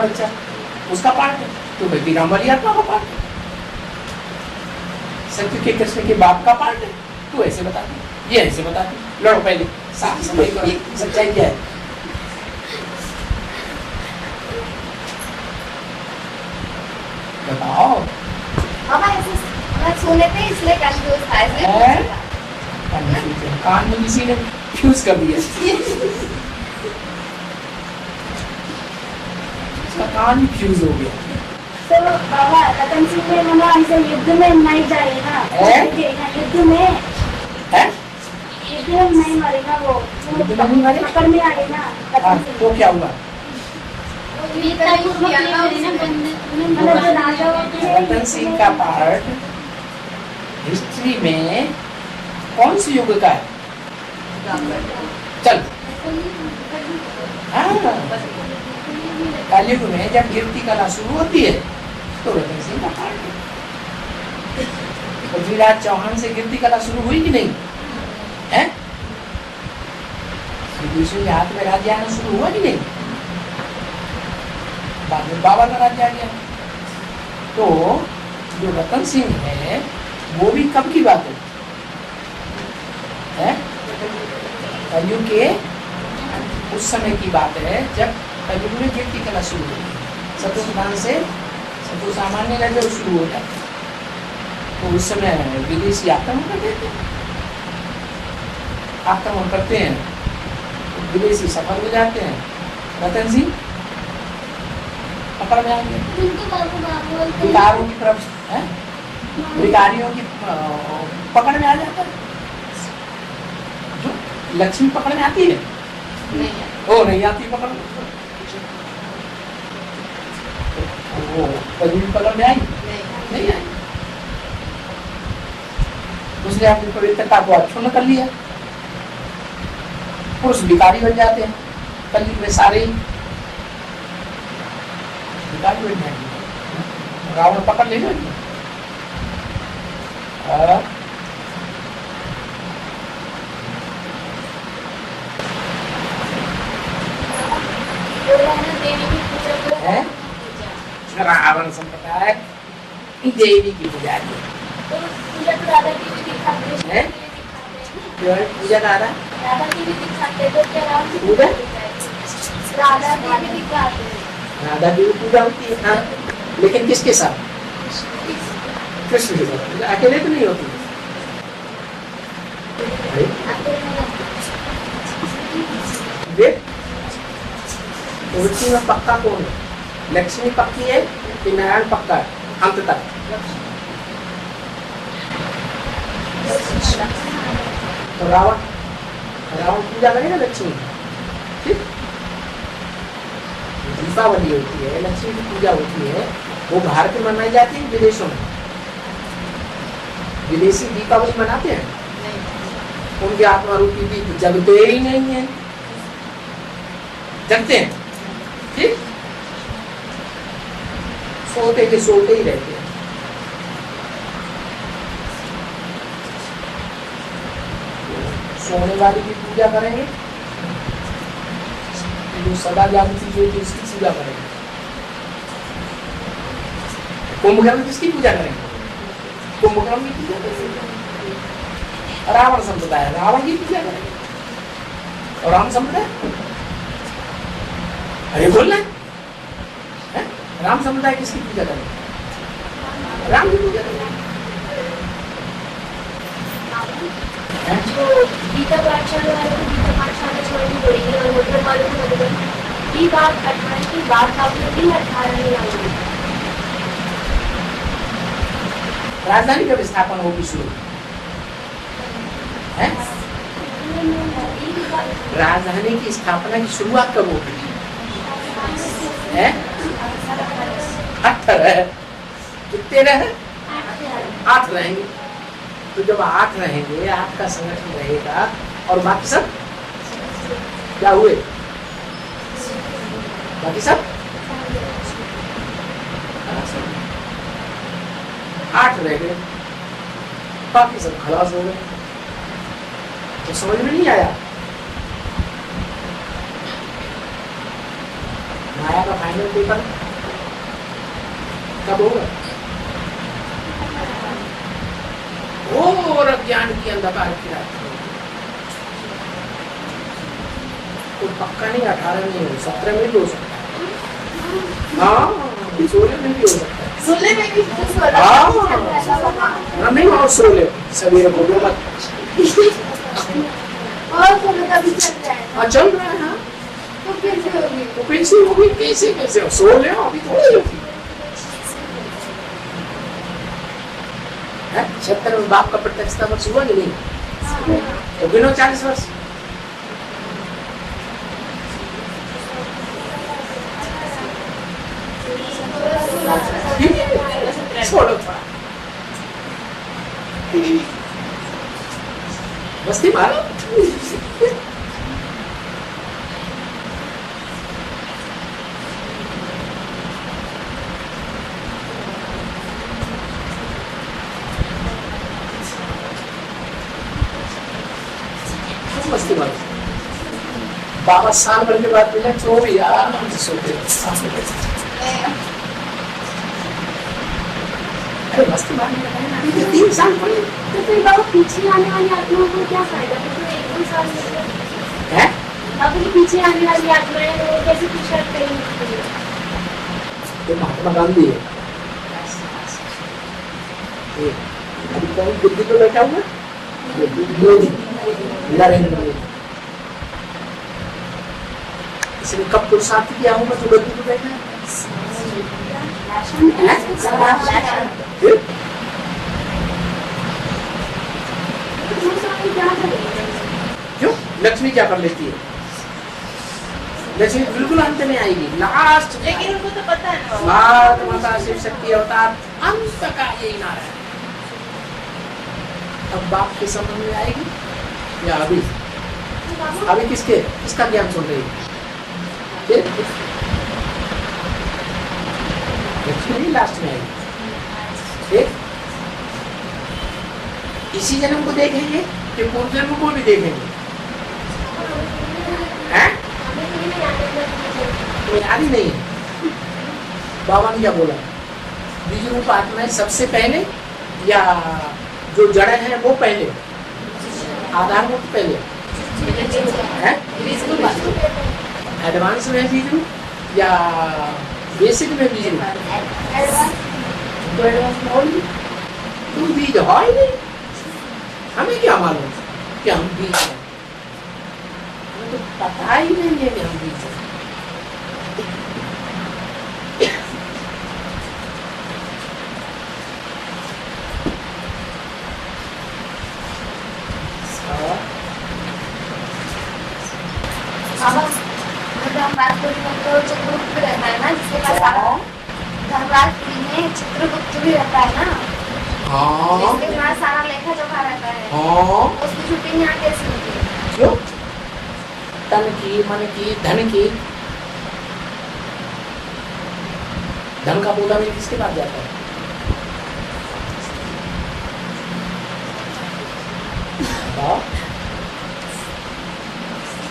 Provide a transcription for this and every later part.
बच्चा उसका पार्ट है, तो भाई विराम वाली आत्मा का पार्ट है, सत्य के कृष्ण के बाप का पार्ट है, तो ऐसे बता दे, ये ऐसे बता दे, लड़ो पहले साफ समझ करो सच्चाई क्या है। बताओ सुने थे इसलिए कंफ्यूज था, कान में किसी ने फ्यूज कर दिया, उसका कान फ्यूज हो गया। तो बाबा रतन सिंह ने मना ऐसे युद्ध में नहीं जाएगा, युद्ध में नहीं मरेगा, वो पकड़ में आएगा तो क्या हुआ? रतन सिंह का पार्ट हिस्ट्री में कौन सी युग का है? चल कलयुग में जब गिरती कला शुरू होती है तो रतन सिंह का पार्ट है। पृथ्वीराज चौहान से गिरती कला शुरू हुई कि नहीं है? श्री कृष्ण के हाथ में राज्य आना शुरू हुआ कि नहीं? बाद में बाबा का राज्य आ गया। तो जो रतन सिंह है वो भी कब की बात है? कलयुग के उस समय की बात है जब कलयुग में गिरती कला शुरू हुई, शत्रुघ्न से शत्रु सामान्य राज्य शुरू हो जाता, तो उस समय विदेशी आक्रमण करते थे, आक्रमण करते हैं, विदेशी सफल हो जाते हैं, रतन सिंह पकड़ में आ गए, विकारों की तरफ है, विकारियों की पकड़ में आ जाता है। जो लक्ष्मी पकड़ में आती है ओ नहीं आती पकड़ में, वो कभी पकड़ में आई नहीं आई, उसने अपनी पवित्रता को अक्षुण्ण कर लिया, पुरुष विकारी बन जाते हैं, कलयुग में सारे ही विकारी बन जाएंगे, रावण पकड़ ले जाएंगे। रावण संप्रदाय देवी की पूजा है, पूजा दादा पूजा राधा देवी पूजा होती है, हाँ, लेकिन किसके साथ? कृष्ण के साथ, अकेले तो नहीं होती। में पक्का कौन है? लक्ष्मी पक्की है कि नारायण पक्का है? अंत तक तो रावण पूजा करेगा लक्ष्मी, ठीक? दीपावली होती है, लक्ष्मी की पूजा होती है, वो भारत में मनाई जाती है, विदेशों में विदेशी दीपावली मनाते हैं? उनके आत्मा रूपी दीप जगते ही नहीं है, जगते हैं, ठीक? सोते के सोते ही रहते हैं। सोने वाली की पूजा करेंगे, जो सदा जागृति जो थी उसकी पूजा करेंगे। कुंभकर्ण किसकी पूजा करेंगे? कुंभकर्ण की पूजा करेंगे। रावण संप्रदाय रावण की पूजा करेंगे, और राम संप्रदाय अरे बोलना है? राम संप्रदाय किसकी पूजा करेंगे? राम की पूजा करेंगे। गीता पाठशाला वाले को गीता पाठशाला छोड़नी पड़ेगी, और मतलब वालों को मतलब ये बात 18 की बात आपने भी 18 में लाऊंगी। राजधानी कब स्थापना होगी शुरू है? राजधानी की स्थापना की शुरुआत कब होगी? 18 कितने रहे? 8 रहेंगे। तो जब 8 रहेंगे, 8 का संगठन रहेगा, और बाकी सब क्या हुए? बाकी सब 8 रह गए, बाकी सब खलास हो गए। तो समझ में नहीं आया? माया का फाइनल पेपर कब होगा? और अज्ञान की अंधकार की रात में। तो पक्का नहीं 18 में हो, 17 में भी हो सकता है। हाँ 16 में भी हो सकता है। 16 में भी हाँ नहीं और 16 सवेरे को दो मत। और 16 का भी चल रहा है। हाँ चल रहा है। हाँ तो कैसे होगी? तो कैसे होगी? कैसे हो? 16 अभी थोड़ी होगी है। 76 में बाप का प्रत्यक्षता वर्ष हुआ कि नहीं? तो गिनो 40 वर्ष। छोड़ो थोड़ा मस्ती मारो। मस्ती मारो। बाबा साल भर के बाद मिला तो भी यार सोते मस्ती मारने लगा 3 साल पड़े। तो फिर बाबा पीछे आने वाली आत्माओं को क्या फायदा? तो 1-2 साल में है बाबा के पीछे आने वाली आत्माएं वो कैसे पुरुषार्थ करेंगी? तो महात्मा गांधी है। अभी कौन बुद्धि पे बैठा हुआ? मोदी, नरेंद्र मोदी। इसने कब पुरुषार्थ किया होगा तो बुद्धि पे बैठा है? क्यों? लक्ष्मी क्या कर लेती है? लक्ष्मी बिल्कुल अंत में आएगी, लास्ट। लेकिन उनको तो पता है ना भारत माता शिव शक्ति अवतार अंत का यही नारा है। अब बाप के संबंध में आएगी या अभी? अभी किसका ज्ञान सुन रही है? लक्ष्मी लास्ट में आएगी। ठीक, इसी जन्म को देखेंगे कि पूर्व जन्म को भी देखेंगे? हैं? तो याद ही नहीं है। बाबा ने क्या बोला? बीज रूप आत्मा है सबसे पहले या जो जड़ है वो पहले? आधार मुक्त पहले है? एडवांस में बीज रूप या बेसिक में बीज रूप? तो एडवांस में होगी तुम बीज हो ही नहीं। हमें क्या मालूम कि हम बीज हैं? हमें तो पता ही नहीं है कि हम बीज हैं। हम बात करें तो चित्रगुप्त रहता है ना, जिसके पास धर्मराज में चित्रगुप्त भी रहता है ना, जिसके पास सारा लेखा जोखा रहता है। उसकी छुट्टी यहाँ कैसे होती है? क्यों? तन की, मन की, धन की। धन का बोला भी किसके पास जाता है?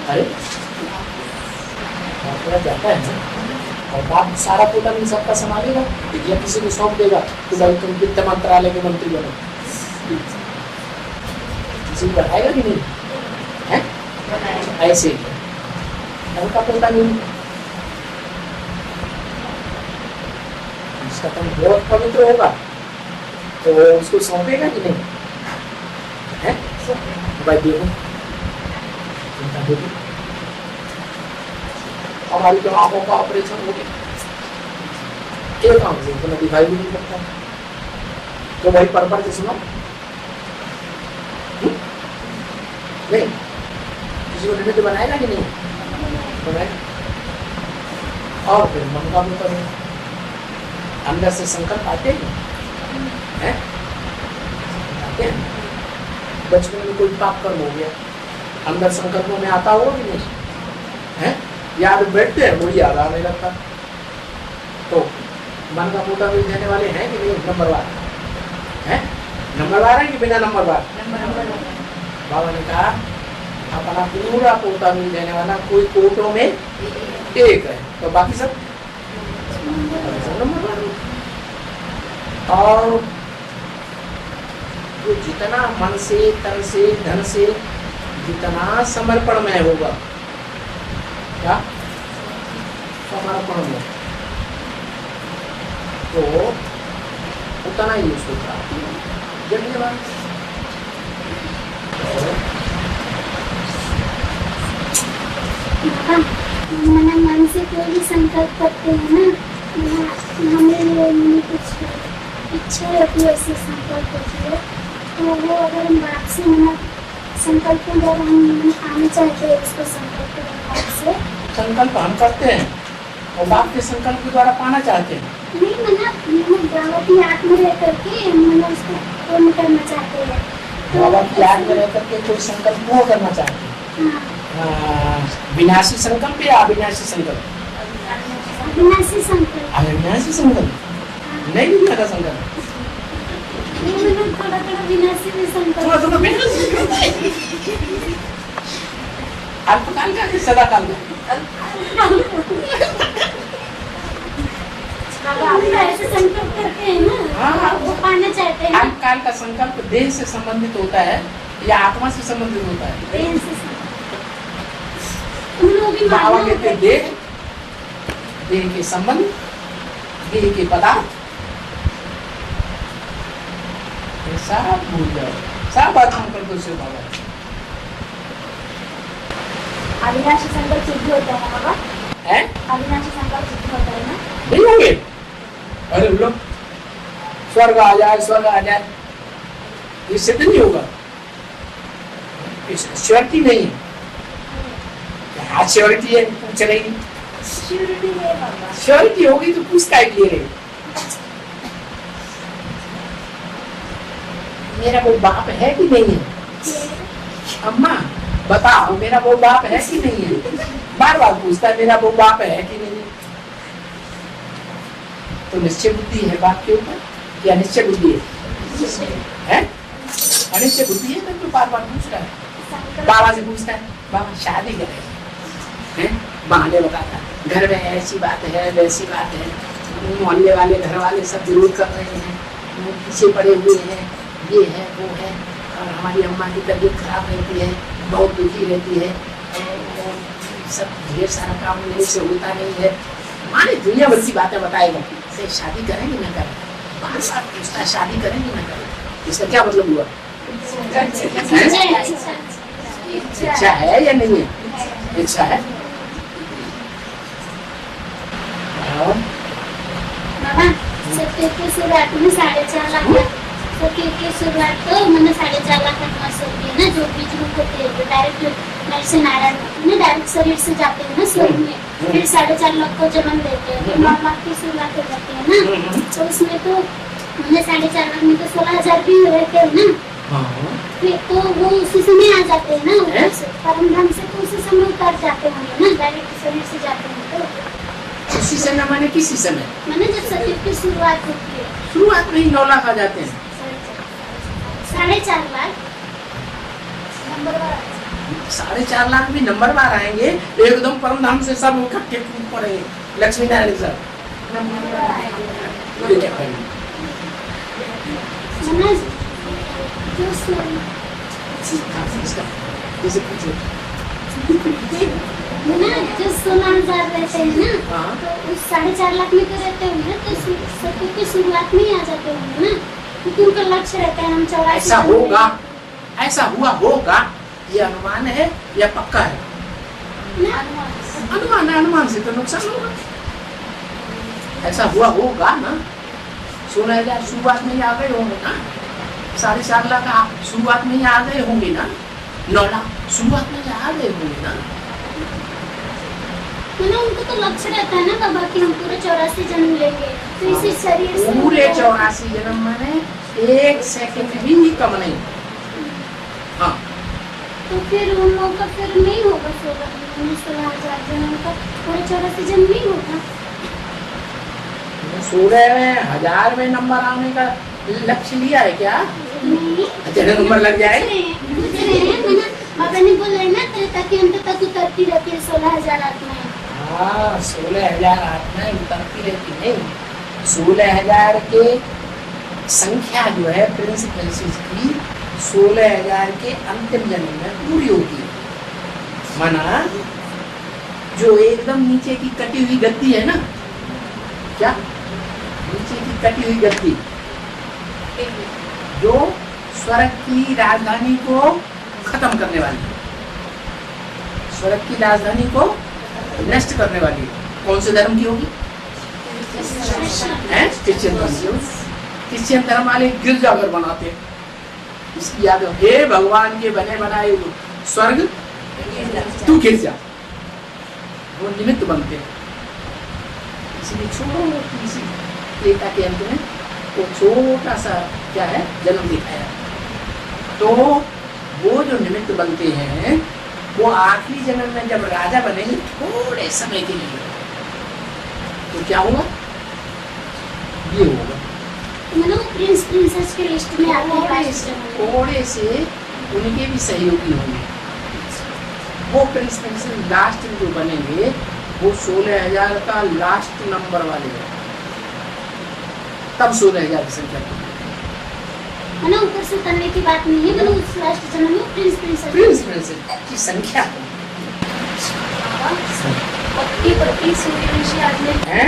अरे जाता है ना। और बाप सारा पोता नहीं सबका संभालेगा या किसी को सौंप देगा तो भाई तुम वित्त मंत्रालय के मंत्री बनो? किसी को बताएगा कि नहीं है? ऐसे ही का पोता नहीं, उसका तुम बहुत पवित्र होगा तो उसको सौंपेगा कि नहीं है? भाई देखो देखो हमारी तो आंखों का ऑपरेशन हो गया, एक आंख से तो दिखाई भी नहीं पड़ता। तो भाई पर के सुनो नहीं, किसी को निमित्त बनाएगा कि नहीं बनाएगा? और फिर मन का भी करें, अंदर से संकल्प आते हैं? आते हैं। बचपन में कोई पाप कर्म हो गया, अंदर संकल्पों में आता होगा कि नहीं है? याद बैठते हैं मुझे याद आने लगता। तो मन का पोता भी देने वाले हैं कि नहीं? नंबरवार है? नंबरवार है कि बिना नंबरवार? बाबा ने कहा अपना पूरा पोता भी देने वाला कोई कोटों में एक है, तो बाकी सब नंबर वाले। और जो जितना मन से, तन से, धन से जितना समर्पण में होगा, क्या समर्पण में, तो उतना ही उसको प्राप्ति होगी। जब ये बात मैंने मन से कोई भी संकल्प करते हैं ना, हमें लिए कुछ इच्छा होती है, ऐसे संकल्प होती है, तो वो अगर हम बाप से मना संकल्प जब हम आने चाहते हैं उसको संकल्प बाप से, संकल्प हम करते हैं और बाप के संकल्प के द्वारा पाना चाहते हैं। नहीं मैंने बाबा की याद में रह करके मैंने उसको पूर्ण करना चाहते हैं, तो बाबा की याद में रह करके कोई संकल्प पूर्ण करना चाहते हैं। हाँ, विनाशी संकल्प या अविनाशी संकल्प? अविनाशी संकल्प। अविनाशी संकल्प नहीं दुनिया का संकल्प, मैंने थोड़ा थोड़ा विनाशी भी संकल्प, थोड़ा विनाशी अल्पकाल का कि सदाकाल का? ऐसे संकल्प करते हैं ना, हाँ। वो पाना चाहते हैं ना, अल्पकाल का संकल्प देह से संबंधित होता है या आत्मा से संबंधित होता है? देह से संकल्प। उन लोग भी बाबा मानना कहते हैं देह, देह के संबंध, देह के पदार्थ, ये सब भूल जाओ, सब बात हम कर दो सिर्फ बाबा। अविनाशी संकल्प सिद्ध होता है ना बाबा, है अविनाशी संकल्प सिद्ध होता है ना, नहीं होंगे? अरे लोग स्वर्ग आ जाए, स्वर्ग आ जाए, ये सिद्ध नहीं होगा, श्योरिटी नहीं है। हाँ श्योरिटी है, पूछ रही, श्योरिटी है बाबा, श्योरिटी होगी तो पूछ का लिए रही। मेरा कोई बाप है कि नहीं है? अम्मा बताओ मेरा वो बाप है कि नहीं है? बार बार पूछता है मेरा वो बाप है कि नहीं है। तो निश्चय बुद्धि है बाप के ऊपर या निश्चय बुद्धि है? अनिश्चय बुद्धि है तो बार बार पूछ रहा है। बाबा से पूछता है बाबा शादी करें, बहाने बताता है घर में ऐसी बात है वैसी बात है, मोहल्ले वाले घर वाले सब विरोध कर रहे हैं, पीछे पड़े हुए हैं, ये है वो है, और हमारी अम्मा की तबीयत खराब रहती है, बहुत दुखी रहती है, और सब ढेर सारा काम मेरे से होता नहीं है, माने दुनिया भर की बातें बताएगा। से शादी करेंगे ना करें, बार बार पूछता है शादी करेंगे ना करें, इसका क्या मतलब हुआ? इच्छा है या नहीं है? इच्छा है। बाबा सत्य की शुरुआत में 4.5 लाख, सत्य की शुरुआत तो मैंने 4.5 लाख खर्च होती है ना, जो बीज रूप होते हैं, डायरेक्ट नर से नारायण में डायरेक्ट शरीर से जाते हैं ना स्वर्ग में, फिर 4.5 लाख को जन्म देते हैं, तो 9 लाख की शुरुआत हो जाती है ना, तो उसमें तो मैंने 4.5 लाख में तो 16,000 भी रहते हैं ना, फिर तो वो उसी समय आ जाते हैं ना ऊपर से, परम धाम से तो उसी समय उतर जाते होंगे ना, डायरेक्ट शरीर से जाते हैं। तो उसी समय माने किसी समय? मैंने जब सत्य की शुरुआत होती है, शुरुआत में ही 9 लाख आ जाते हैं। 4.5 लाख नंबर 4.5 लाख भी नंबर बार आएंगे, एकदम परम धाम से सब इकट्ठे कूद पड़ेंगे, लक्ष्मी नारायण सर जो 16,000 रहते हैं ना, तो उस 4.5 लाख में तो रहते होंगे, तो सत्य की शुरुआत में ही आ जाते होंगे ना, क्योंकि उनका लक्ष्य रहता है हम 84। ऐसा होगा, ऐसा हुआ होगा, ये अनुमान है या पक्का है? अनुमान है, अनुमान से तो नुकसान होगा। ऐसा हुआ होगा ना, 16,000 शुरुआत में ही आ गए होंगे ना, 4.5 लाख शुरुआत में ही आ गए होंगे ना, 9 लाख शुरुआत में ही आ गए होंगे ना। उनको तो लक्ष्य रहता है ना बाबा कि हम पूरे 84 जन्म लेंगे, तो इसी शरीर से पूरे 84 जन्म माने 1 सेकंड भी कम नहीं। हाँ तो फिर उन लोगों का फिर नहीं होगा 16,000 जन्म का, पूरे 84 जन्म नहीं होगा। 16,000 में नंबर आने का लक्ष्य लिया है क्या? नहीं नंबर लग जाए। बाबा ने बोला है ना, त्रेता के अंत तक उतरती रहती है 16,000 आत्माएं। हाँ 16,000 आत्माएं उतरती रहती नहीं, 16,000 के संख्या जो है प्रिंस प्रिंसेस की 16,000 के अंतिम जन्म में पूरी होती है। माना जो एकदम नीचे की कटी हुई गद्दी है ना, क्या नीचे की कटी हुई गद्दी जो स्वर्ग की राजधानी को खत्म करने वाली है, स्वर्ग की राजधानी को नष्ट करने वाली है, कौन से धर्म की होगी? क्रिश्चियन धर्म की होगी। क्रिश्चियन धर्म वाले गिरजाघर बनाते हैं, इसकी याद हो, हे भगवान के बने बनाए स्वर्ग तू गिर जा, वो निमित्त बनते हैं। इसलिए छोटी सी त्रेता के अंत में वो छोटा सा क्या है जन्म दिखाया, तो वो जो निमित्त बनते हैं वो आखिरी जन्म में जब राजा बनेंगे थोड़े समय के लिए, तो क्या होगा? ये होगा मतलब प्रिंस प्रिंसेस के लिस्ट में आते हैं, थोड़े से उनके भी सहयोगी होंगे। वो प्रिंस प्रिंसेस लास्ट में जो बनेंगे वो 16,000 का लास्ट नंबर वाले हैं, तब 16,000 की संख्या मतलब ऊपर से उतरने की बात नहीं है, मतलब उस लास्ट जन्म में प्रिंस प्रिंसेस की संख्या पत्ती पत्ती सूर्यवंशी आदमी है।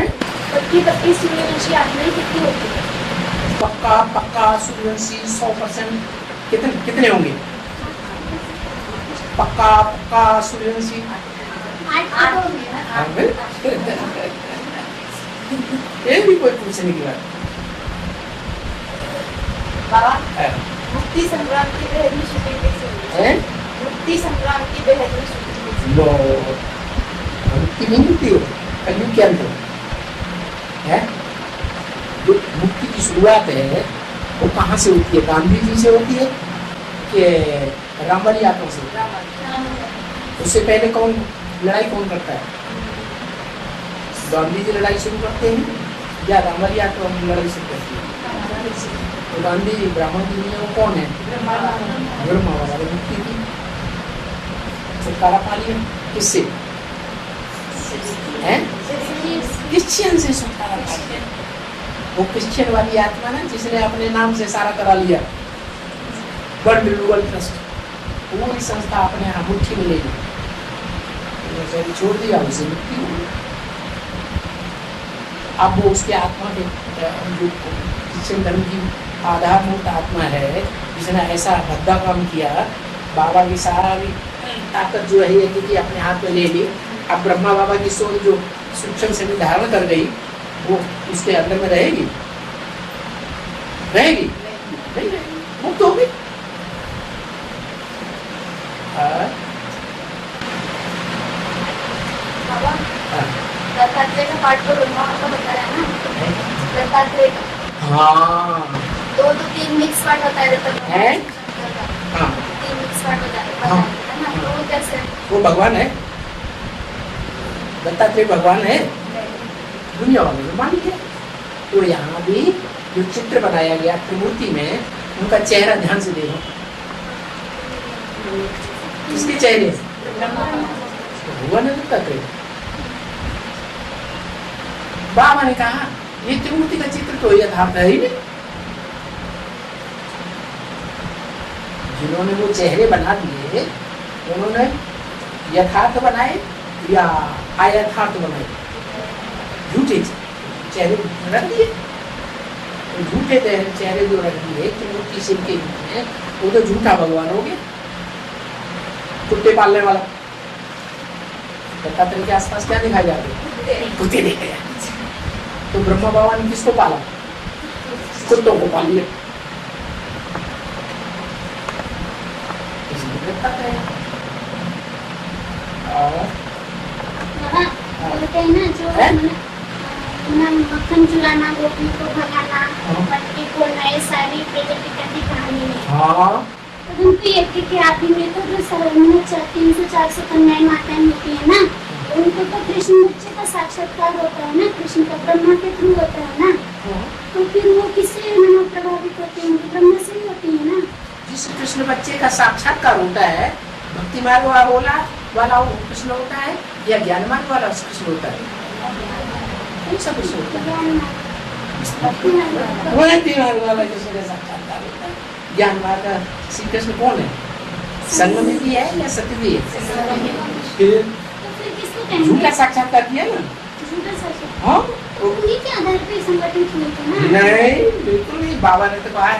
पत्ती पत्ती सूर्यवंशी आदमी कितनी होती है? पक्का सूर्यवंशी 100% कितने होंगे? पक्का सूर्यवंशी 8 ये भी कोई पूछने की बात बाबा है। मुक्ति संग्राम की बेहद शूटिंग कैसे हुई? हैं? मुक्ति संग्राम की बेहद शूटिंग लो मुक्ति नहीं मिलती हो, कलयुग के अंत है। जो मुक्ति की शुरुआत है वो कहाँ से होती है? गांधी जी से होती है कि रामबली आत्मा से? उससे पहले कौन लड़ाई कौन करता है? गांधी जी लड़ाई शुरू करते हैं या रामबली आत्मा लड़ाई शुरू करती है? तो गांधी जी ब्राह्मण जी में वो कौन है? ब्रह्मा वाला मुक्ति की छुटकारा पा लिया किससे? हैं? क्रिश्चियन से छुटकारा पा लिया। वो क्रिश्चियन वाली आत्मा ना जिसने अपने नाम से सारा करा लिया, वर्ल्ड रिन्यूअल ट्रस्ट, पूरी संस्था अपने यहाँ मुट्ठी में ले ली, छोड़ दिया, उसे मुक्ति हो गई। अब वो उसके आत्मा के जो क्रिश्चियन धर्म की आधारभूत आत्मा है जिसने ऐसा भद्दा काम किया, बाबा की सारी ताकत जो है यज्ञ की अपने हाथ में ले ली। अब ब्रह्मा बाबा की सोल जो सूक्ष्म से धारण कर गई वो उसके अंदर में रहेगी? नहीं रहेगी, मुक्त होगी। बाबा दत्तात्रेय का पाठ तो ब्रह्मा का बताया ना, दत्तात्रेय का हाँ 2-3 मिक्स पार्ट होता है है? हाँ 3 मिक्स पार्ट होता है हाँ। ना, तो वो कैसे? वो भगवान है, दत्तात्रेय भगवान है, दुनिया वाले में मान लिया। तो यहाँ भी जो चित्र बनाया गया त्रिमूर्ति में, उनका चेहरा ध्यान से देखो, किसके चेहरे? भगवान है दत्तात्रेय। बाबा ने कहा ये त्रिमूर्ति का चित्र तो यथार्थ है ही नहीं। जिन्होंने वो चेहरे बना दिए उन्होंने यथार्थ बनाए या अयथार्थ बनाए? झूठे चेहरे रख दिए। तो झूठे चेहरे जो रख दिए त्रिमूर्ति शिव के रूप में, वो तो झूठा भगवान हो गया, कुत्ते पालने वाला। दत्तात्रेय के आसपास क्या दिखाया जा रहा है? कुत्ते दिखाए जा रहे। तो ब्रह्मा बाबा ने किसको पाला? कुत्तों को पाल लिया। बोलते हैं ना जो मक्खन चुराना, गोपी को भगाना, मटकी खोलना, ये सारी प्रकृति की कहानी है। हाँ परंतु यज्ञ के आदि में तो जो 300-400 कन्याएं माताएं होती है ना, उनको तो कृष्ण बच्चे का साक्षात्कार होता है ना, कृष्ण का ब्रह्मा के थ्रू होता है ना, तो फिर वो किससे प्रभावित होती है? ब्रह्मा से ही होती है ना। जिस कृष्ण बच्चे का साक्षात्कार होता है, भक्ति मार्ग वाला वो कृष्ण होता है या ज्ञान मार्ग वाला कृष्ण होता है? कौन सा कृष्ण होता है? वो है 3 मार्ग वाला जो सूर्य साक्षात्कार होता है। ज्ञान मार्ग का श्री कृष्ण कौन है? संगम भी है या सत्य भी है? फिर तो फिर किसको कहेंगे? झूठा साक्षात्कार किया ना। झूठा साक्षात्कार। हाँ तो उन्हीं के आधार पे संगठित हुए थे ना। नहीं बिल्कुल नहीं। बाबा ने तो कहा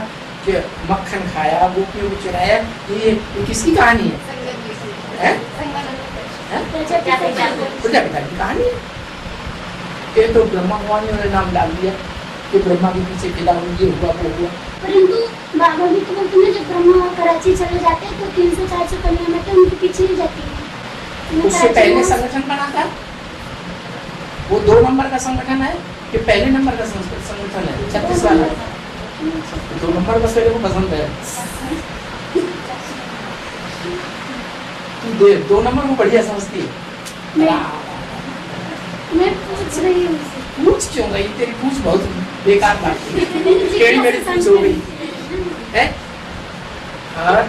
कि मक्खन खाया, गोपियों को चुराया, ये किसकी कहानी है? हैं? हैं? प्रजापिता की कहानी है। ये तो ब्रह्मा भगवान ने नाम डाल दिया कि ब्रह्मा के पीछे फिदा ये हुआ वो हुआ। परंतु बाबा भी तो बोलते हैं जब ब्रह्मा कराची चले जाते हैं तो 300-400 कन्या में उनके पीछे ही जाती है। उससे पहले संगठन बना था। वो 2 नंबर का संगठन है कि पहले नंबर का संगठन है? 36 वाला 2 नंबर बस मेरे को पसंद है। तू 2 नंबर को बढ़िया समझती है। मैं पूछ रही हूँ। पूछ क्यों गई? तेरी पूछ बहुत बेकार बात थी। टेढ़ी मेढ़ी पूछ हो गई है। और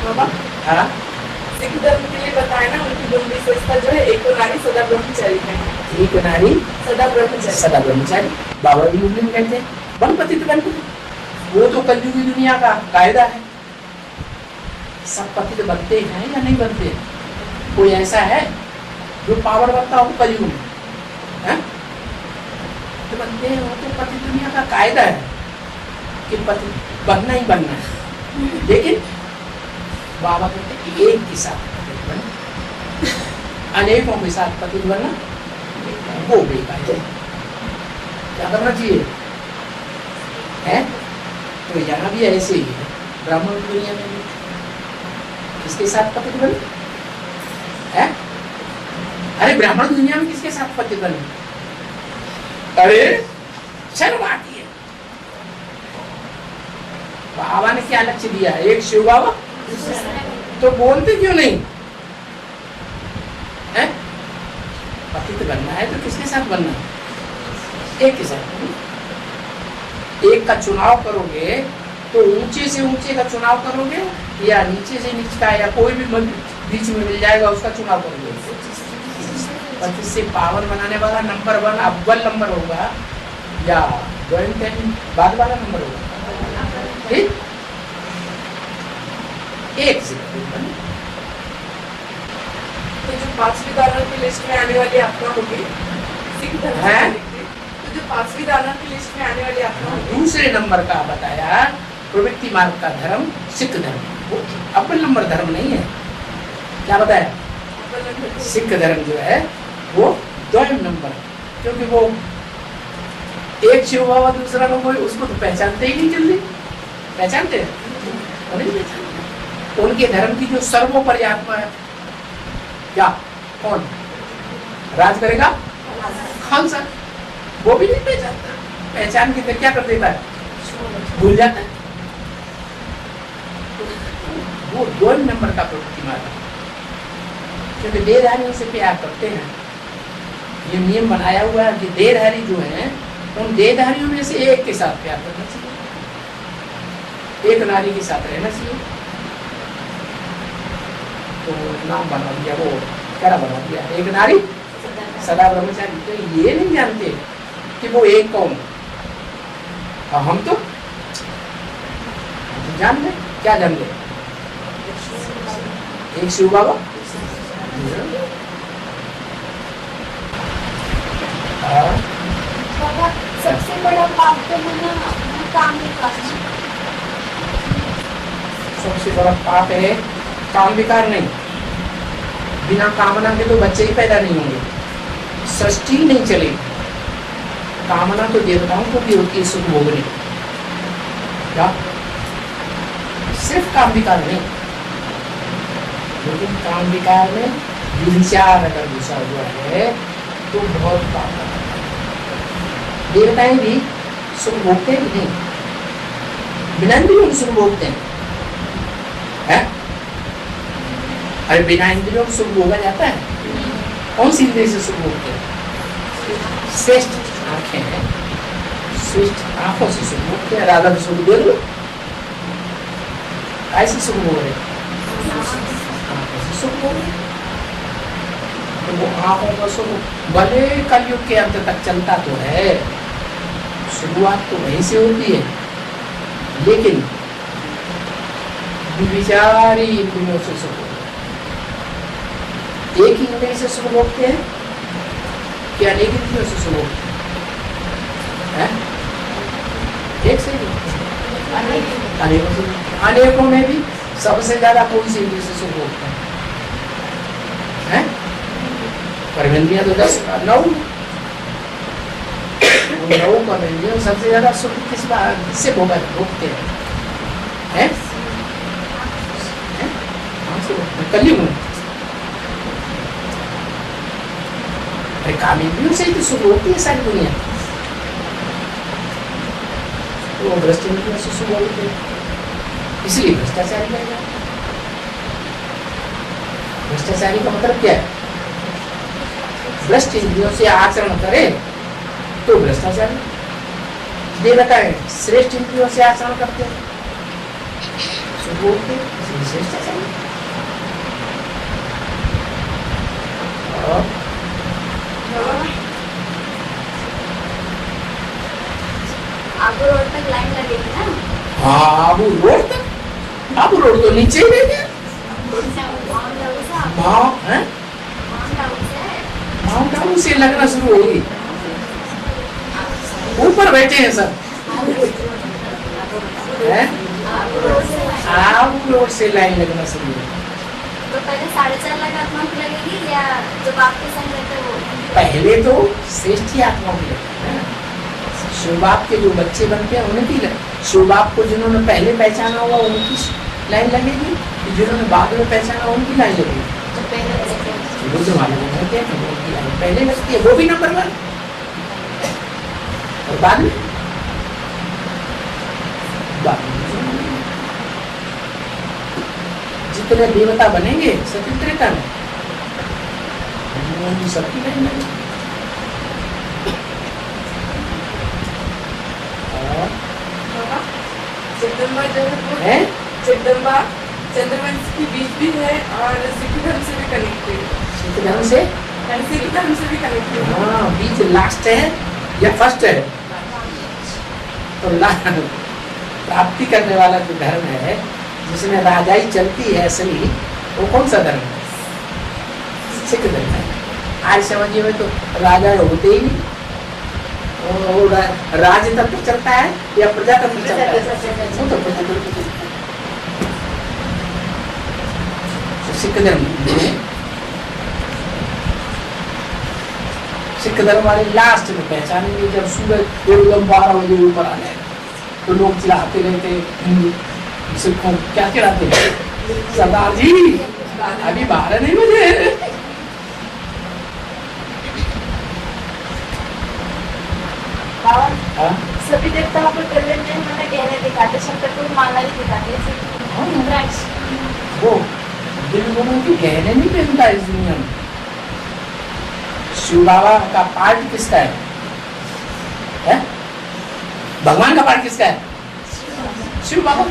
बाबा हाँ सिख धर्म के लिए बताया ना, उनकी गुण विशेषता जो है एक नारी सदा ब्रह्मचारी है। एक नारी सदा ब्रह्मचारी। सदा ब्रह्मचारी। बाबा भी मुस्लिम कहते हैं बनपति तो बनपति। वो तो कलयुगी दुनिया का कायदा है। सब पति तो बनते हैं या नहीं बनते? कोई ऐसा है जो पावर बनता हो कलयुग में? हैं? तो बनते हैं। वो तो पति दुनिया का कायदा है कि पति बनना ही बनना है। लेकिन बाबा कहते हैं एक के साथ पति बनना, अनेकों के साथ पति बनना वो बेकार है। क्या करना चाहिए है? तो यहाँ भी ऐसे ही है। ब्राह्मण की दुनिया में भी किसके साथ पति बने? है? अरे ब्राह्मण दुनिया में किसके साथ पति बने? अरे शर्म आती है। बाबा ने क्या लक्ष्य दिया है? एक शिव बाबा, तो बोलते क्यों नहीं है? पति तो बनना है तो किसके साथ बनना है? एक के साथ। एक का चुनाव करोगे तो ऊंचे से ऊंचे का चुनाव करोगे या नीचे से नीचे का या कोई भी बीच में मिल जाएगा उसका चुनाव करोगे? 25 से पावर बनाने वाला नंबर 1 अव्वल नंबर होगा या जॉइंट बाद वाला नंबर होगा? ठीक? एक से तो जो 5वीं दानव की लिस्ट में आने वाली आत्मा होगी सिख धर्म है? तो जो 5वीं दानव की लिस्ट में आने वाली आत्मा होगी, दूसरे नंबर का बताया प्रवृत्ति मार्ग का धर्म सिख धर्म। वो अव्वल नंबर धर्म नहीं है। क्या बताया? सिख धर्म जो है वो 2 नंबर, क्योंकि वो एक शिव बाबा दूसरा लोग उसको तो पहचानते ही नहीं जल्दी। पहचानते हैं? नहीं पहचानते। उनके धर्म की जो सर्वोपरि आत्मा है क्या कौन राज करेगा? खालसा। वो भी नहीं पहचानता। पहचान के क्या कर देता है? भूल जाता है। वो 2 नंबर का प्रवृत्ति मार्ग, क्योंकि देहधारियों से प्यार करते हैं। ये नियम बनाया हुआ है कि देहधारी जो है उन देहधारियों में से एक के साथ प्यार करना चाहिए, एक नारी के साथ रहना चाहिए। तो नाम बना दिया, वो क्या बना दिया? एक नारी सदा ब्रह्मचारी। तो ये नहीं जानते कि वो एक कौन। और हम तो जान ले। क्या जान ले? एक शिव बाबा, बाबा सबसे बड़ा पाप तो है ना काम विकार। सबसे बड़ा पाप है काम विकार। नहीं, बिना कामना के तो बच्चे ही पैदा नहीं होंगे, सृष्टि नहीं चलेगी। कामना तो देवताओं को भी होती है सुख भोगने। क्या सिर्फ काम विकार नहीं, लेकिन काम विकार में विचार अगर घुसा हुआ है तो बहुत पाप है। देवताएं भी सुख भोगते हैं नहीं, बिना इंद्रियों के सुख भोगते हैं। अरे बिना इंद्रियों के सुख भोगा जाता है? कौन सी इंद्रिय से सुख भोगते हैं? श्रेष्ठ आंखें हैं, श्रेष्ठ आंखों से सुख भोगते हैं। राधा को सुख दे लो, ऐसे सुख भोग रहे, आंखों से सुख भोग। आंखों का सुख भले कलयुग के अंत तक चलता तो है, शुरुआत तो वहीं से होती है, लेकिन विचारी इंद्रियों से सुख होता है। एक ही इंद्रिय से सुख भोगते हैं कि अनेक इंद्रियों से सुख भोगते हैं? एक से ही अनेकों से, अनेकों में भी सबसे ज्यादा कौन सी इंद्रिय से सुख भोगते हैं? कर्मेंद्रियां तो 10 9 कर्मेंद्रियों सबसे ज्यादा सुख किससे भोगते हैं? कलयुग में कामेंद्रियों से ही तो सुख होती है सारी दुनिया, तो भ्रष्ट इंद्रियों से सुख होते हैं, इसलिए भ्रष्टाचारी करेगा। भ्रष्टाचारी का मतलब क्या है? भ्रष्ट इंद्रियों से आचरण करे तो भ्रष्टाचारी। देवता है श्रेष्ठ इंद्रियों से आचरण करते हैं, सुख होते हैं, इसलिए श्रेष्ठाचारी। आबू रोड तक लाइन लगेगी ना? हाँ, आबू रोड तक, आबू रोड तो नीचे ही रह गया। माउंट आबू से लगना शुरू होगी, ऊपर बैठे हैं सब, आबू रोड से लाइन लगना शुरू होगी। तो पहले 4.5 लाख आत्मा की लगेगी या जो बाप के संग रहते वो? पहले तो श्रेष्ठ ही आत्माओं की लगती है। शिव बाप के जो बच्चे बनते हैं उनकी, शिव बाप को जिन्होंने पहले पहचाना होगा उनकी लाइन लगेगी, जिन्होंने बाद में पहचाना उनकी लाइन लगेगी। तो पहले बुद्ध वाले होते हैं उनकी लाइन पहले लगती है, वो भी नंबर 1, और बाद में जितने देवता बनेंगे सत्यत्रेता में सबकी लाइन लगेगी। जगदम्बा जो है, जगदम्बा चंद्रवंश की बीज भी है और सिख धर्म से भी कनेक्टेड, सिख धर्म से, सिख धर्म से भी कनेक्टेड। हाँ, बीज लास्ट है या फर्स्ट है? तो प्राप्ति करने वाला जो धर्म है जिसमें राजाई चलती है असली, वो कौन सा धर्म है? सिख धर्म है। आज समझिए में तो राजा होते ही नहीं, वो राजतंत्र चलता है या प्रजातंत्र चलता है? वो तो प्रजातंत्र चलता है। सिख धर्म सिख धर्म वाले लास्ट में पहचानेंगे जब सूरज एकदम 12 बजे ऊपर आ जाएगा, तो लोग चिढ़ाते रहते सिखों क्या चिढ़ाते हैं? सरदार जी अभी 12 नहीं बजे। हाँ? सभी देवताओं को कल्याण में उन्होंने गहने दिखाते, शंकर को माला भी दिखाते हैं। वो दिव्य गुणों के गहने नहीं पहनता इस दुनिया में। शिव बाबा का पार्ट किसका है? भगवान का पार्ट किसका है? शिव बाबा।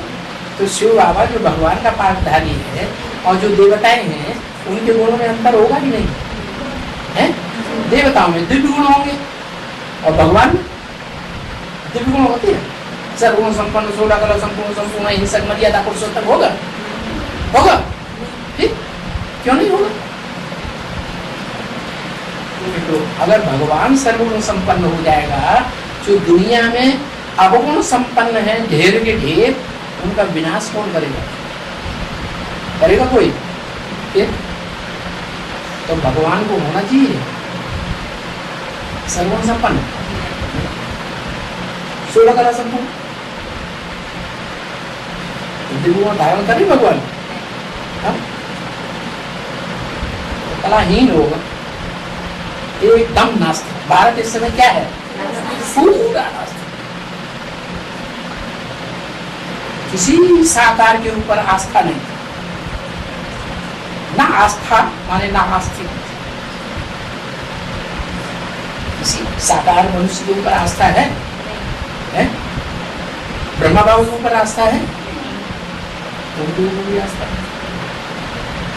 तो शिव बाबा जो भगवान का पार्टधारी है और जो देवताएं हैं उनके गुणों में अंतर होगा कि नहीं है? देवताओं में दिव्य गुण होंगे और भगवान में दिव्य गुण होते हैं। सर्वगुण संपन्न, 16 कला संपूर्ण, संपूर्ण हिंसक, मर्यादा पुरुषोत्तम होगा? होगा? ठीक? क्यों नहीं होगा? तो अगर भगवान सर्वगुण संपन्न हो जाएगा, जो दुनिया में अवगुण संपन्न है ढेर के ढेर, उनका विनाश कौन करेगा? करेगा कोई? तो भगवान को होना चाहिए सर्वगुण संपन्न, 16 कला संपूर्ण, दिव्य गुण धारण करे भगवान। कलाहीन होगा, एकदम नास्तिक। भारत इस समय क्या है? पूरा नास्तिक। किसी साकार के ऊपर आस्था नहीं, ना आस्था माने ना आस्तिक। किसी साकार मनुष्य के ऊपर आस्था है? ब्रह्मा बाबू के ऊपर आस्था है? उनके ऊपर भी आस्था है।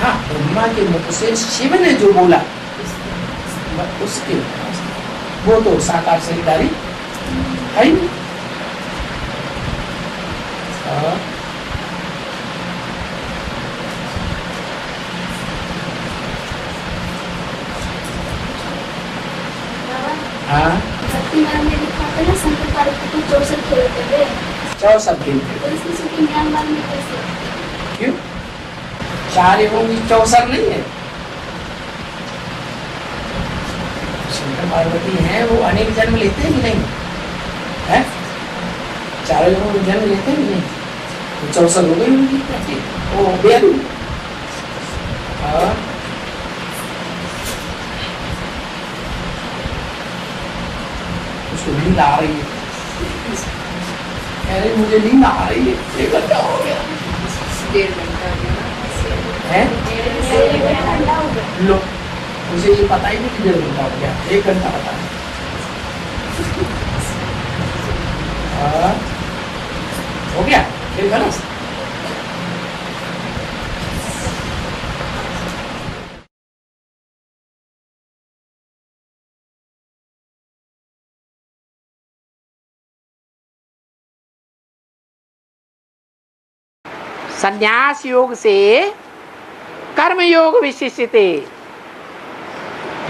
हाँ, ब्रह्मा के मुख से शिव ने जो बोला उसके वो तो साकार शरीरधारी है ही नहीं। हाँ भक्ति मार्ग में लिखा था ना शंकर पार्वती को 64 खेलते थे, 64 खेलते तो इसमें से ज्ञान मार्ग में कैसे? क्यों? 4 एवं 64 नहीं है। शंकर पार्वती हैं, वो अनेक जन्म लेते हैं कि नहीं है? 4 एवं जन्म लेते हैं कि नहीं? तो 64 हो गई उनकी, वो बेल। उसको नींद आ रही है, कह रही मुझे नींद आ रही है, 1 घंटा हो गया। 1.5 घंटा है घंटा लो, मुझे ये पता ही नहीं कि 1.5 घंटा हो गया, 1 घंटा पता है। हो गया फिर खलास। संन्यास योग से कर्म योग विशिष्यते,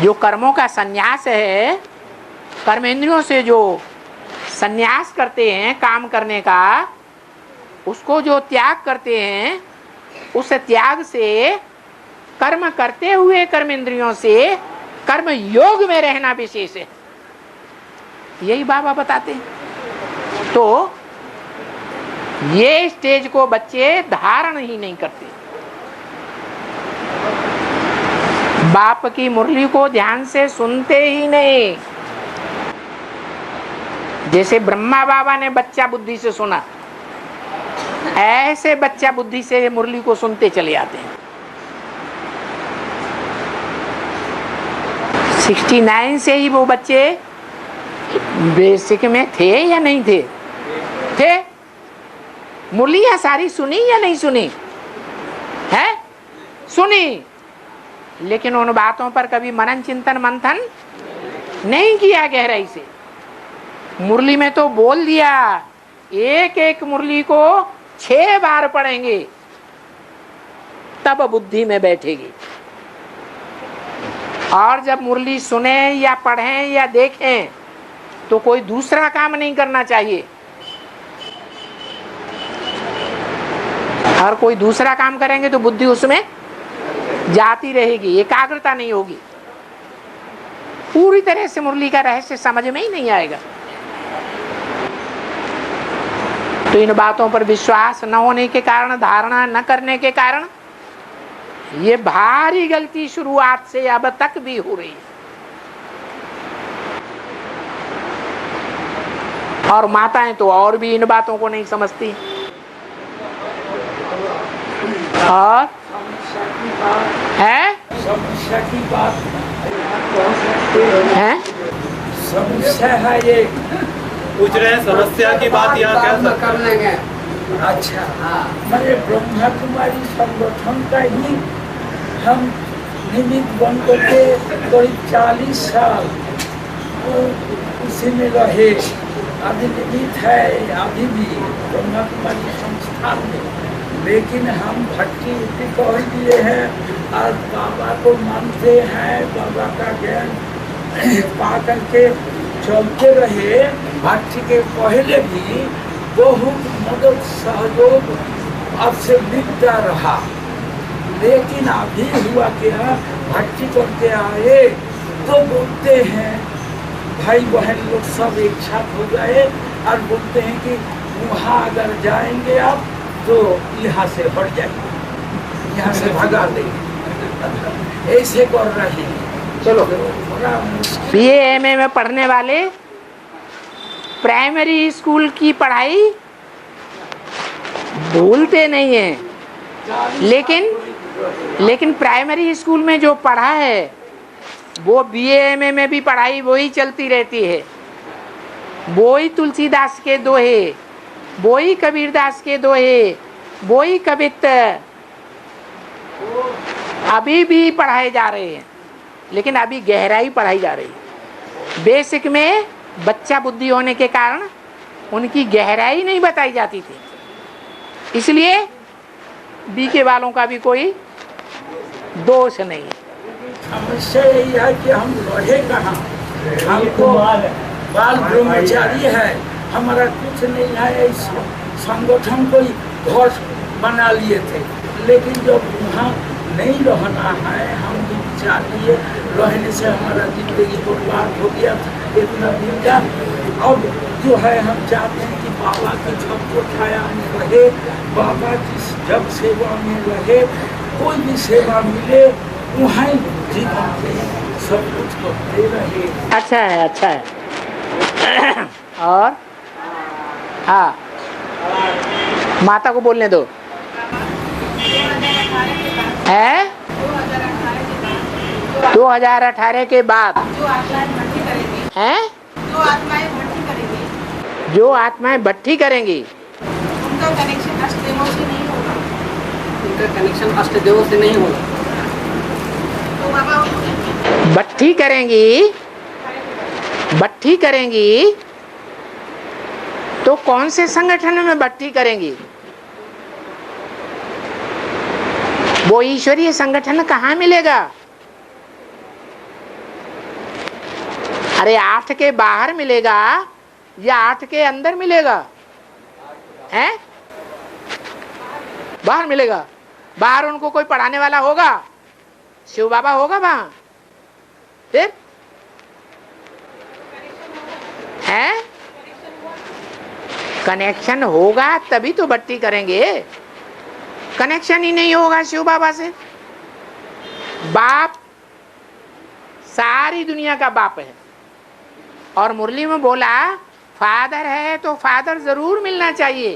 जो कर्मों का संन्यास है, कर्मेंद्रियों से जो संन्यास करते हैं काम करने का, उसको जो त्याग करते हैं, उस त्याग से कर्म करते हुए कर्मेंद्रियों से कर्म योग में रहना विशेष है, यही बाबा बताते हैं। तो ये स्टेज को बच्चे धारण ही नहीं करते। बाप की मुरली को ध्यान से सुनते ही नहीं। जैसे ब्रह्मा बाबा ने बच्चा बुद्धि से सुना, ऐसे बच्चा बुद्धि से मुरली को सुनते चले आते हैं। 69 से ही वो बच्चे बेसिक में थे या नहीं थे? थे। मुरलियां सारी सुनी या नहीं सुनी है? सुनी, लेकिन उन बातों पर कभी मनन चिंतन मंथन नहीं किया गहराई से। मुरली में तो बोल दिया, एक एक मुरली को 6 बार पढ़ेंगे तब बुद्धि में बैठेगी। और जब मुरली सुने या पढ़ें या देखें तो कोई दूसरा काम नहीं करना चाहिए, और कोई दूसरा काम करेंगे तो बुद्धि उसमें जाती रहेगी, एकाग्रता नहीं होगी, पूरी तरह से मुरली का रहस्य समझ में ही नहीं आएगा। तो इन बातों पर विश्वास न होने के कारण, धारणा न करने के कारण ये भारी गलती शुरुआत से अब तक भी हो रही है। और माताएं तो और भी इन बातों को नहीं समझती। और है समस्या की बात है, समस्या है ये। पूछ रहे हैं समस्या की बात यहाँ क्या कर लेंगे। अच्छा, मैंने ब्रह्मा कुमारी संगठन का ही हम निमित्त बन करके करीब 40 साल उसी में रहे। अभी निमित्त है अभी भी ब्रह्मा कुमारी संस्थान में, लेकिन हम भक्ति उठी कह दिए हैं और बाबा को मानते हैं। बाबा का ज्ञान पा करके चलते रहे। भक्ति के पहले भी बहुत मदद सहयोग आपसे मिलता रहा, लेकिन अभी हुआ क्या, भक्ति करके आए तो बोलते हैं भाई बहन लोग सब एक साथ हो गए और बोलते हैं कि वहाँ अगर जाएंगे आप तो यहाँ से हट जाएंगे, यहाँ से भगा देंगे, ऐसे कर रहे हैं। चलो, बड़ा मुश्किल। BA में पढ़ने वाले प्राइमरी स्कूल की पढ़ाई भूलते नहीं हैं, लेकिन प्राइमरी स्कूल में जो पढ़ा है वो BA में भी पढ़ाई वही चलती रहती है। वही तुलसीदास के दोहे, वही कबीरदास के दोहे, वही कवित्त अभी भी पढ़ाए जा रहे हैं। लेकिन अभी गहराई पढ़ाई जा रही है। बेसिक में बच्चा बुद्धि होने के कारण उनकी गहराई नहीं बताई जाती थी, इसलिए बीके वालों का भी कोई दोष नहीं है। समस्या यही है कि हम रहे कहाँ, हमको बाल ब्रह्मचारी है, हमारा कुछ नहीं है। इस संगठन को घर बना लिए थे, लेकिन जब वहाँ नहीं रहना है, हम विचार लिए रहने से हमारा जिंदगी बर्बाद हो गया था इतना दिन का। अब जो है हम चाहते हैं कि बाबा की छत छाया में रहे, बाबा की जब सेवा में रहे, कोई भी सेवा मिले वहाँ जीवन में सब कुछ करते रहे। अच्छा है, अच्छा है। और हाँ, माता को बोलने दो। है 2018 के बाद जो आत्माएं भट्टी करेंगी, हैं, जो आत्माएं भट्टी करेंगी, जो आत्माएं भट्टी करेंगी उनका कनेक्शन अष्टदेवों से नहीं होगा। उनका कनेक्शन अष्टदेवों से नहीं होगा। तो बाबा भट्टी करेंगी, भट्टी करेंगी तो कौन से संगठन में भट्टी करेंगी? वो ईश्वरीय संगठन कहाँ मिलेगा? अरे 8 के बाहर मिलेगा या 8 के अंदर मिलेगा? हैं? बाहर मिलेगा। बाहर उनको कोई पढ़ाने वाला होगा, शिव बाबा होगा वहां, फिर है कनेक्शन होगा तभी तो भट्टी करेंगे। कनेक्शन ही नहीं होगा शिव बाबा से। बाप सारी दुनिया का बाप है, और मुरली में बोला फादर है तो फादर जरूर मिलना चाहिए।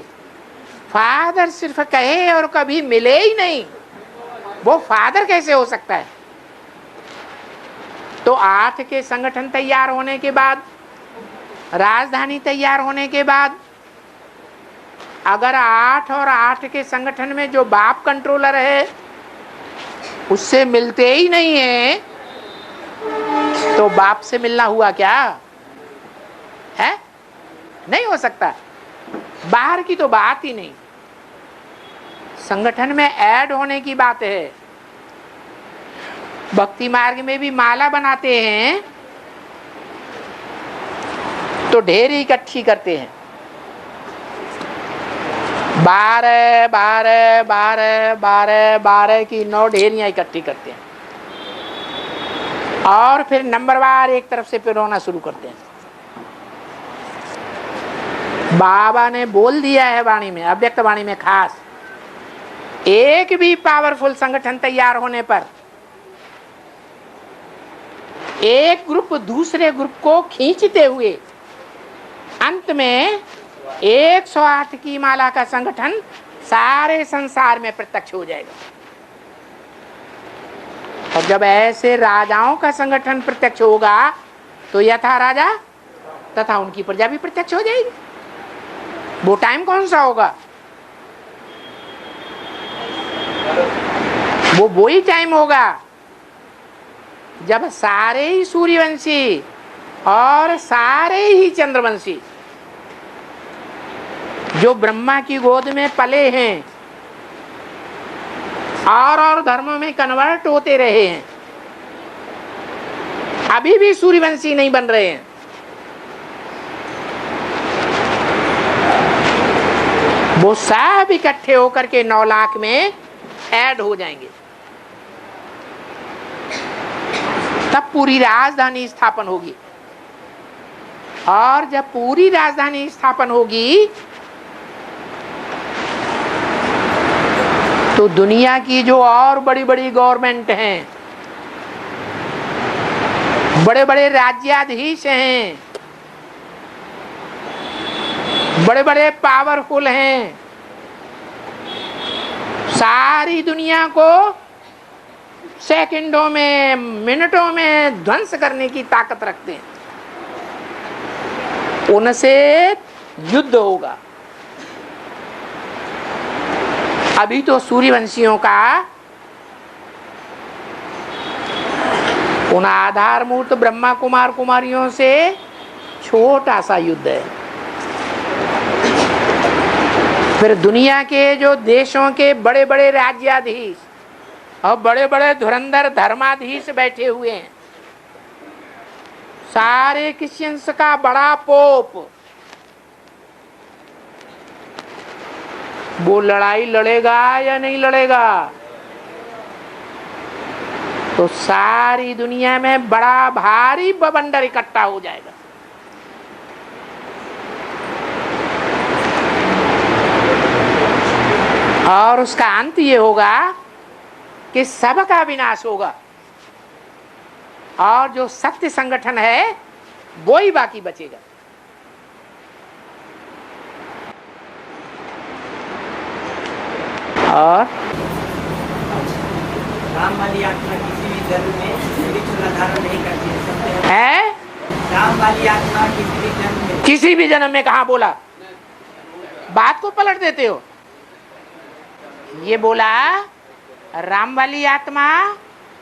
फादर सिर्फ कहे और कभी मिले ही नहीं, वो फादर कैसे हो सकता है? तो 8 के संगठन तैयार होने के बाद, राजधानी तैयार होने के बाद, अगर 8 और 8 के संगठन में जो बाप कंट्रोलर है उससे मिलते ही नहीं है, तो बाप से मिलना हुआ क्या है? नहीं हो सकता। बाहर की तो बात ही नहीं, संगठन में ऐड होने की बात है। भक्ति मार्ग में भी माला बनाते हैं तो ढेर इकट्ठी करते हैं, 12 12 12 12 12 की 9 ढेरियां इकट्ठी करते हैं, और फिर नंबरवार एक तरफ से पिरोना शुरू करते हैं। बाबा ने बोल दिया है वाणी में, अव्यक्त वाणी में खास, एक भी पावरफुल संगठन तैयार होने पर एक ग्रुप दूसरे ग्रुप को खींचते हुए अंत में 108 की माला का संगठन सारे संसार में प्रत्यक्ष हो जाएगा। और जब ऐसे राजाओं का संगठन प्रत्यक्ष होगा तो यथा राजा तथा उनकी प्रजा भी प्रत्यक्ष हो जाएगी। वो टाइम कौन सा होगा? वो वही टाइम होगा जब सारे ही सूर्यवंशी और सारे ही चंद्रवंशी जो ब्रह्मा की गोद में पले हैं और धर्मों में कन्वर्ट होते रहे हैं, अभी भी सूर्यवंशी नहीं बन रहे हैं, वो सब इकट्ठे होकर के 9 लाख में ऐड हो जाएंगे। तब पूरी राजधानी स्थापन होगी, और जब पूरी राजधानी स्थापन होगी तो दुनिया की जो और बड़ी बड़ी गवर्नमेंट हैं, बड़े बड़े राज्याधीश हैं, बड़े बड़े पावरफुल हैं, सारी दुनिया को सेकंडों में मिनटों में ध्वंस करने की ताकत रखते हैं, उनसे युद्ध होगा। अभी तो सूर्यवंशियों का उन आधारभूत ब्रह्मा कुमार कुमारियों से छोटा सा युद्ध है। फिर दुनिया के जो देशों के बड़े बड़े राज्याधीश और बड़े बड़े धुरंधर धर्माधीश बैठे हुए हैं, सारे क्रिश्चियंस का बड़ा पोप, वो लड़ाई लड़ेगा या नहीं लड़ेगा? तो सारी दुनिया में बड़ा भारी बवंडर इकट्ठा हो जाएगा। और उसका अंत ये होगा कि सबका विनाश होगा और जो सत्य संगठन है वो ही बाकी बचेगा। और राम वाली आत्मा किसी भी जन्म में मेरी चूल्हा धारण नहीं करती है। राम वाली आत्मा किसी भी जन्म में, किसी भी जन्म में कहाँ बोला? बात को पलट देते हो। ये बोला राम वाली आत्मा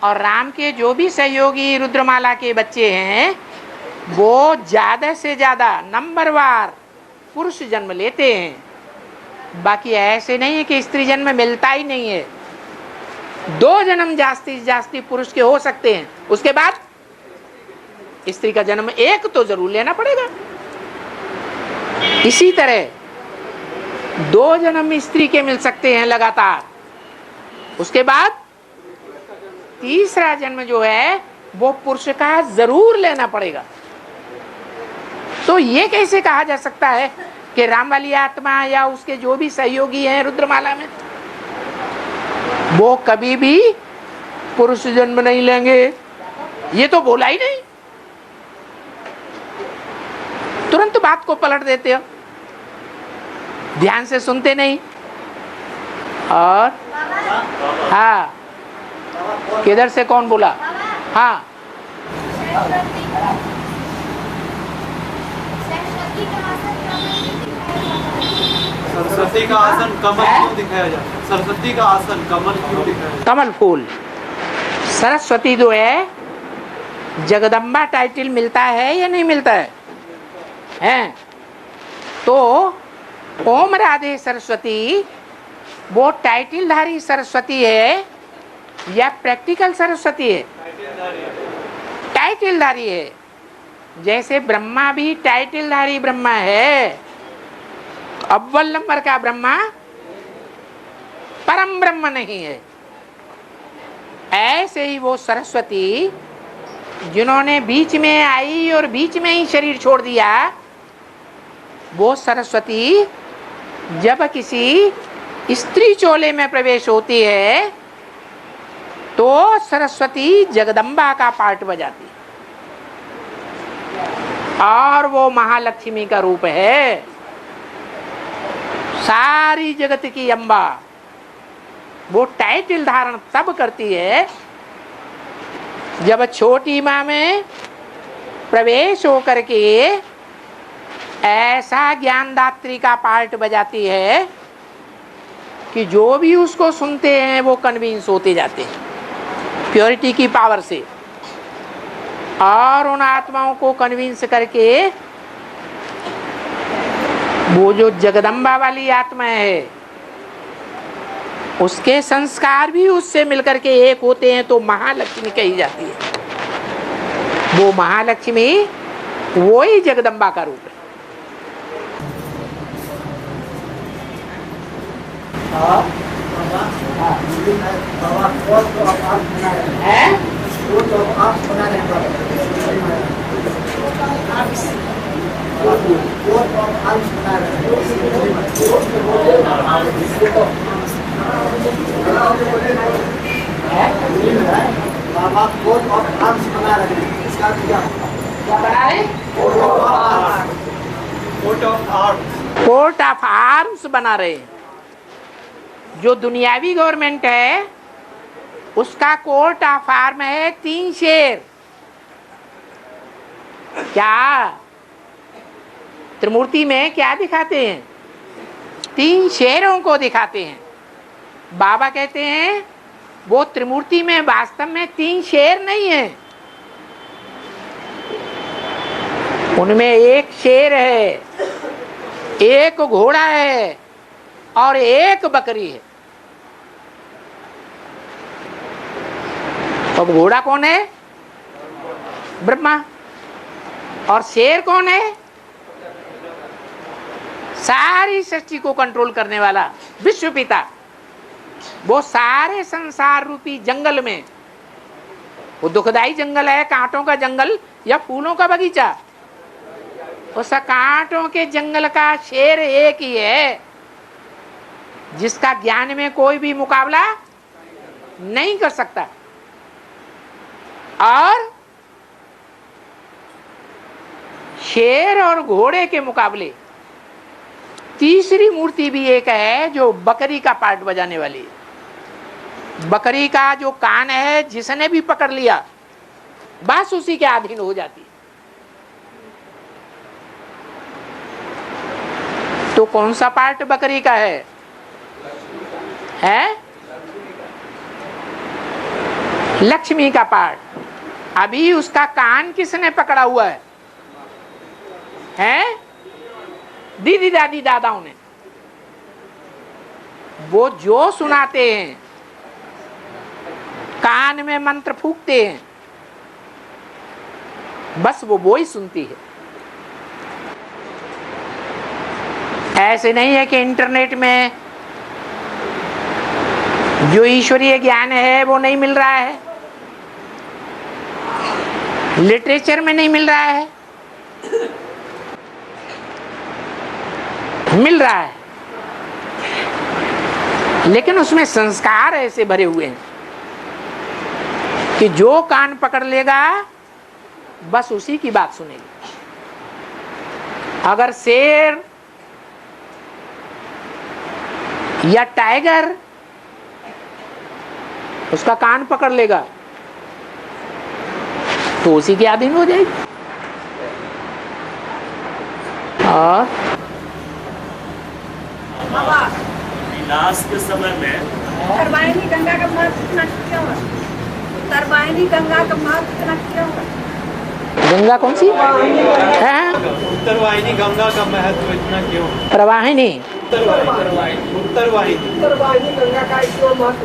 और राम के जो भी सहयोगी रुद्रमाला के बच्चे हैं वो ज्यादा से ज्यादा नंबरवार पुरुष जन्म लेते हैं। बाकी ऐसे नहीं है कि स्त्री जन्म मिलता ही नहीं है। 2 जन्म जास्ती पुरुष के हो सकते हैं, उसके बाद स्त्री का जन्म 1 तो जरूर लेना पड़ेगा। इसी तरह 2 जन्म स्त्री के मिल सकते हैं लगातार, उसके बाद तीसरा जन्म जो है वो पुरुष का जरूर लेना पड़ेगा। तो ये कैसे कहा जा सकता है कि राम वाली आत्मा या उसके जो भी सहयोगी हैं रुद्रमाला में वो कभी भी पुरुष जन्म नहीं लेंगे? ये तो बोला ही नहीं। तुरंत बात को पलट देते हो, ध्यान से सुनते नहीं। और हाँ, किधर से कौन बोला? हाँ, सरस्वती का आसन कमल क्यों दिखाया जाता है? सरस्वती का आसन कमल क्यों दिखाया जाता है? कमल फूल। सरस्वती जो है जगदम्बा टाइटल मिलता है या नहीं मिलता है? हैं? तो ओम राधे सरस्वती वो टाइटलधारी सरस्वती है या प्रैक्टिकल सरस्वती है? टाइटलधारी है। जैसे ब्रह्मा भी टाइटलधारी ब्रह्मा है, अव्वल नंबर का ब्रह्मा परम ब्रह्म नहीं है। ऐसे ही वो सरस्वती जिन्होंने बीच में आई और बीच में ही शरीर छोड़ दिया, वो सरस्वती जब किसी स्त्री चोले में प्रवेश होती है तो सरस्वती जगदम्बा का पार्ट बजाती है और वो महालक्ष्मी का रूप है, सारी जगत की अम्बा। वो टाइटल धारण तब करती है जब छोटी माँ में प्रवेश होकर के ऐसा ज्ञानदात्री का पार्ट बजाती है कि जो भी उसको सुनते हैं वो कन्विंस होते जाते हैं प्योरिटी की पावर से, और उन आत्माओं को कन्विंस करके वो जो जगदम्बा वाली आत्मा है उसके संस्कार भी उससे मिलकर के एक होते हैं तो महालक्ष्मी कही जाती है। वो महालक्ष्मी वो ही जगदम्बा का रूप है। कोर्ट ऑफ आर्म्स बना रहे हैं। जो दुनियावी गवर्नमेंट है उसका कोर्ट ऑफ आर्म है 3 शेर। क्या त्रिमूर्ति में क्या दिखाते हैं? 3 शेरों को दिखाते हैं। बाबा कहते हैं वो त्रिमूर्ति में वास्तव में 3 शेर नहीं है, उनमें एक शेर है, एक घोड़ा है और एक बकरी है। अब घोड़ा कौन है? ब्रह्मा। और शेर कौन है? सारी सृष्टि को कंट्रोल करने वाला विश्व पिता। वो सारे संसार रूपी जंगल में, वो दुखदाई जंगल है, कांटों का जंगल या फूलों का बगीचा, उस कांटों के जंगल का शेर एक ही है, जिसका ज्ञान में कोई भी मुकाबला नहीं कर सकता। और शेर और घोड़े के मुकाबले तीसरी मूर्ति भी एक है, जो बकरी का पार्ट बजाने वाली है। बकरी का जो कान है, जिसने भी पकड़ लिया बस उसी के अधीन हो जाती है। तो कौन सा पार्ट बकरी का है? लक्ष्मी का पार्ट। अभी उसका कान किसने पकड़ा हुआ है? दीदी दादी दादाओं ने। वो जो सुनाते हैं, कान में मंत्र फूंकते हैं, बस वो ही सुनती है। ऐसे नहीं है कि इंटरनेट में जो ईश्वरीय ज्ञान है वो नहीं मिल रहा है, लिटरेचर में नहीं मिल रहा है, मिल रहा है, लेकिन उसमें संस्कार ऐसे भरे हुए हैं कि जो कान पकड़ लेगा बस उसी की बात सुनेगी। अगर शेर या टाइगर उसका कान पकड़ लेगा तो उसी के अधीन हो जाएगी। और विनाश के समय में उत्तरवाहिनी गंगा का महत्व इतना क्यों है? उत्तरवाहिनी गंगा का महत्व इतना क्यों है? गंगा कौन सी है? उत्तरवाहिनी गंगा का महत्व इतना क्यों? प्रवाहिनी, उत्तरवाहिनी गंगा का क्यों महत्व?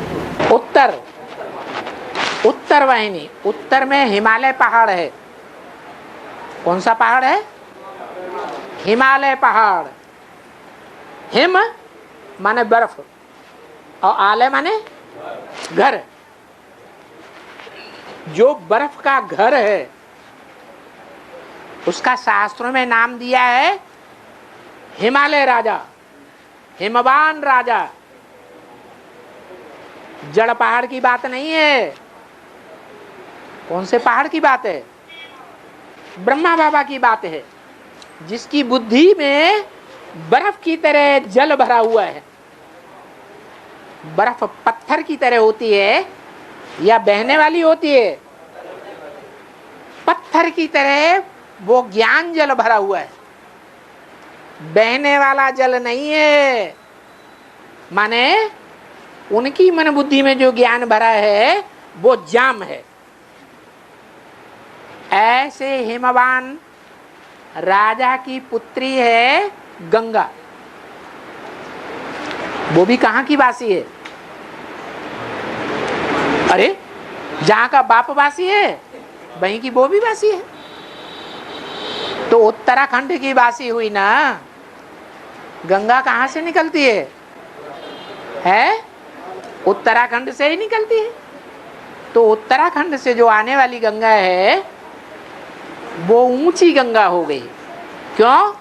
उत्तरवाहिनी। उत्तर में हिमालय पहाड़ है। कौन सा पहाड़ है? हिमालय पहाड़। हिम माने बर्फ और आलय माने घर। जो बर्फ का घर है उसका शास्त्रों में नाम दिया है हिमालय राजा, हिमवान राजा। जड़ पहाड़ की बात नहीं है। कौन से पहाड़ की बात है? ब्रह्मा बाबा की बात है, जिसकी बुद्धि में बर्फ की तरह जल भरा हुआ है। बर्फ पत्थर की तरह होती है या बहने वाली होती है? पत्थर की तरह वो ज्ञान जल भरा हुआ है, बहने वाला जल नहीं है। माने उनकी मन बुद्धि में जो ज्ञान भरा है वो जाम है। ऐसे हिमवान राजा की पुत्री है गंगा। वो भी कहाँ की वासी है? अरे जहाँ का बाप वासी है वहीं की वो भी वासी है। तो उत्तराखंड की वासी हुई ना। गंगा कहाँ से निकलती है? उत्तराखंड से ही निकलती है। तो उत्तराखंड से जो आने वाली गंगा है वो ऊंची गंगा हो गई। क्यों?